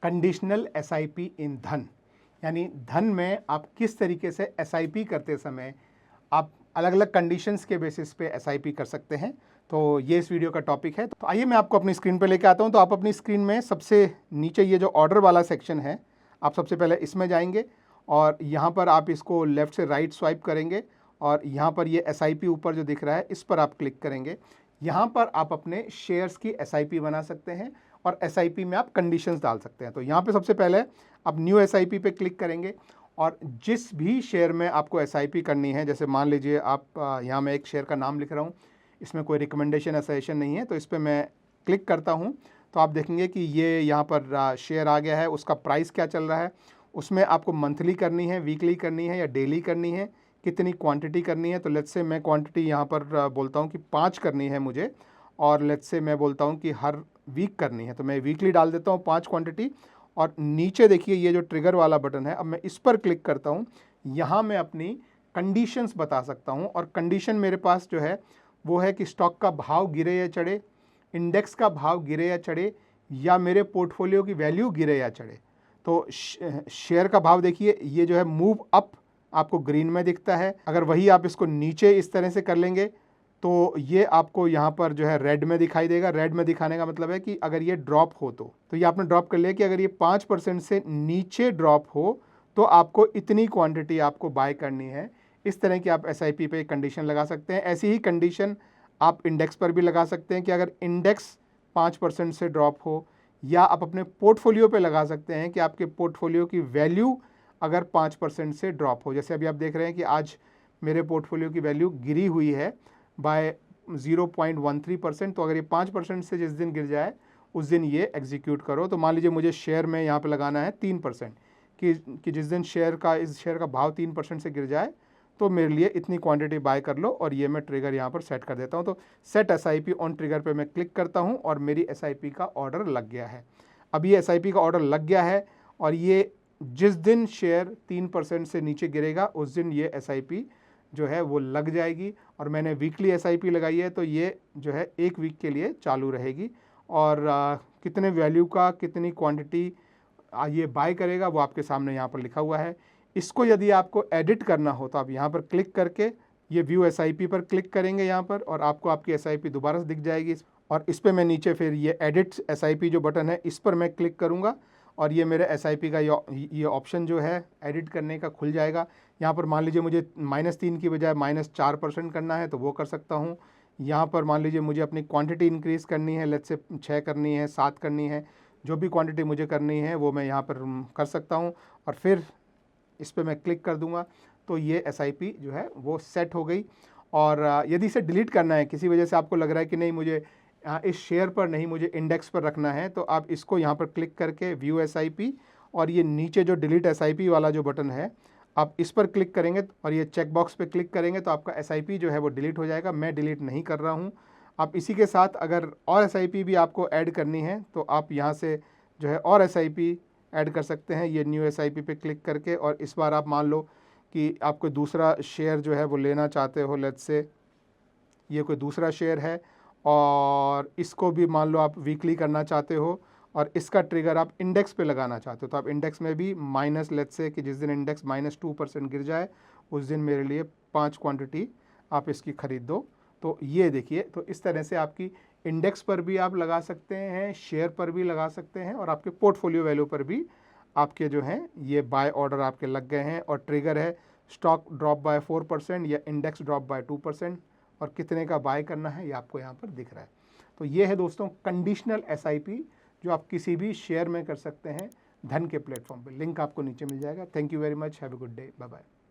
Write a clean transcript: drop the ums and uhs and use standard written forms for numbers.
Conditional SIP इन धन, यानी धन में आप किस तरीके से एसआईपी करते समय आप अलग अलग कंडीशंस के बेसिस पे एसआईपी कर सकते हैं। तो ये इस वीडियो का टॉपिक है। तो आइए मैं आपको अपनी स्क्रीन पे लेके आता हूँ। तो आप अपनी स्क्रीन में सबसे नीचे ये जो ऑर्डर वाला सेक्शन है, आप सबसे पहले इसमें जाएंगे और यहाँ पर आप इसको लेफ़्ट से राइट स्वाइप करेंगे और यहाँ पर ये एसआईपी ऊपर जो दिख रहा है इस पर आप क्लिक करेंगे। यहाँ पर आप अपने शेयर्स की एसआईपी बना सकते हैं और एसआईपी में आप कंडीशंस डाल सकते हैं। तो यहाँ पे सबसे पहले आप न्यू एसआईपी पे क्लिक करेंगे और जिस भी शेयर में आपको एसआईपी करनी है, जैसे मान लीजिए आप यहाँ मैं एक शेयर का नाम लिख रहा हूँ, इसमें कोई रिकमेंडेशन या सजेशन नहीं है, तो इस पर मैं क्लिक करता हूँ तो आप देखेंगे कि ये यहाँ पर शेयर आ गया है। उसका प्राइस क्या चल रहा है, उसमें आपको मंथली करनी है, वीकली करनी है या डेली करनी है, कितनी क्वांटिटी करनी है। तो लेट्स से मैं क्वांटिटी यहाँ पर बोलता हूँ कि 5 करनी है मुझे, और लेट्स से मैं बोलता हूँ कि हर वीक करनी है, तो मैं वीकली डाल देता हूँ 5 क्वांटिटी। और नीचे देखिए ये जो ट्रिगर वाला बटन है, अब मैं इस पर क्लिक करता हूँ। यहाँ मैं अपनी कंडीशंस बता सकता हूँ और कंडीशन मेरे पास जो है वो है कि स्टॉक का भाव गिरे या चढ़े, इंडेक्स का भाव गिरे या चढ़े, या मेरे पोर्टफोलियो की वैल्यू गिरे या चढ़े। तो शेयर का भाव देखिए ये जो है मूव अप आपको ग्रीन में दिखता है। अगर वही आप इसको नीचे इस तरह से कर लेंगे तो ये आपको यहाँ पर जो है रेड में दिखाई देगा। रेड में दिखाने का मतलब है कि अगर ये ड्रॉप हो तो ये आपने ड्रॉप कर लिया कि अगर ये 5% से नीचे ड्रॉप हो तो आपको इतनी क्वांटिटी आपको बाय करनी है। इस तरह की आप एसआईपी पे कंडीशन लगा सकते हैं। ऐसी ही कंडीशन आप इंडेक्स पर भी लगा सकते हैं कि अगर इंडेक्स 5% से ड्रॉप हो, या आप अपने पोर्टफोलियो पे लगा सकते हैं कि आपके पोर्टफोलियो की वैल्यू अगर 5% से ड्रॉप हो। जैसे अभी आप देख रहे हैं कि आज मेरे पोर्टफोलियो की वैल्यू गिरी हुई है बाय 0.13%। तो अगर ये 5% से जिस दिन गिर जाए उस दिन ये एग्जीक्यूट करो। तो मान लीजिए मुझे शेयर में यहाँ पे लगाना है 3% कि जिस दिन इस शेयर का भाव 3% से गिर जाए तो मेरे लिए इतनी क्वांटिटी बाय कर लो, और ये मैं ट्रिगर यहाँ पर सेट कर देता हूँ। तो सेट एसआईपी ऑन ट्रिगर पे मैं क्लिक करता हूँ और मेरी एसआईपी का ऑर्डर लग गया है। अब ये एसआईपी का ऑर्डर लग गया है और ये जिस दिन शेयर 3% से नीचे गिरेगा उस दिन ये एसआईपी जो है वो लग जाएगी। और मैंने वीकली एसआईपी लगाई है तो ये जो है 1 वीक के लिए चालू रहेगी, और कितने वैल्यू का कितनी क्वांटिटी ये बाय करेगा वो आपके सामने यहाँ पर लिखा हुआ है। इसको यदि आपको एडिट करना हो तो आप यहाँ पर क्लिक करके ये व्यू एसआईपी पर क्लिक करेंगे यहाँ पर, और आपको आपकी एसआईपी दोबारा से दिख जाएगी। और इस पर मैं नीचे फिर ये एडिट एसआईपी जो बटन है इस पर मैं क्लिक करूँगा और ये मेरे एसआईपी का ये ऑप्शन जो है एडिट करने का खुल जाएगा। यहाँ पर मान लीजिए मुझे -3 की बजाय -4% करना है तो वो कर सकता हूँ। यहाँ पर मान लीजिए मुझे अपनी क्वांटिटी इंक्रीज़ करनी है, लेट्स से 6 करनी है, 7 करनी है, जो भी क्वांटिटी मुझे करनी है वो मैं यहाँ पर कर सकता हूँ। और फिर इस पर मैं क्लिक कर दूँगा तो ये एसआईपी जो है वो सेट हो गई। और यदि इसे डिलीट करना है, किसी वजह से आपको लग रहा है कि नहीं मुझे इस शेयर पर नहीं, मुझे इंडेक्स पर रखना है, तो आप इसको यहाँ पर क्लिक करके व्यू एसआईपी और ये नीचे जो डिलीट एसआईपी वाला जो बटन है आप इस पर क्लिक करेंगे और ये चेक बॉक्स पे क्लिक करेंगे तो आपका एसआईपी जो है वो डिलीट हो जाएगा। मैं डिलीट नहीं कर रहा हूँ। आप इसी के साथ अगर और एसआईपी भी आपको ऐड करनी है तो आप यहाँ से जो है और एसआईपी ऐड कर सकते हैं, ये न्यू एसआईपी पे क्लिक करके। और इस बार आप मान लो कि आप कोई दूसरा शेयर जो है वो लेना चाहते हो, लेट्स से ये कोई दूसरा शेयर है और इसको भी मान लो आप वीकली करना चाहते हो और इसका ट्रिगर आप इंडेक्स पे लगाना चाहते हो, तो आप इंडेक्स में भी माइनस, लेट्स से कि जिस दिन इंडेक्स -2% गिर जाए उस दिन मेरे लिए 5 क्वांटिटी आप इसकी ख़रीद दो। तो ये देखिए, तो इस तरह से आपकी इंडेक्स पर भी आप लगा सकते हैं, शेयर पर भी लगा सकते हैं, और आपके पोर्टफोलियो वैल्यू पर भी आपके जो हैं ये बाय ऑर्डर आपके लग गए हैं। और ट्रिगर है स्टॉक ड्रॉप बाय 4% या इंडेक्स ड्रॉप बाय 2%, और कितने का बाय करना है ये आपको यहाँ पर दिख रहा है। तो ये है दोस्तों कंडीशनल एसआईपी जो आप किसी भी शेयर में कर सकते हैं धन के प्लेटफॉर्म पे। लिंक आपको नीचे मिल जाएगा। Thank you very much, have a good day, bye bye.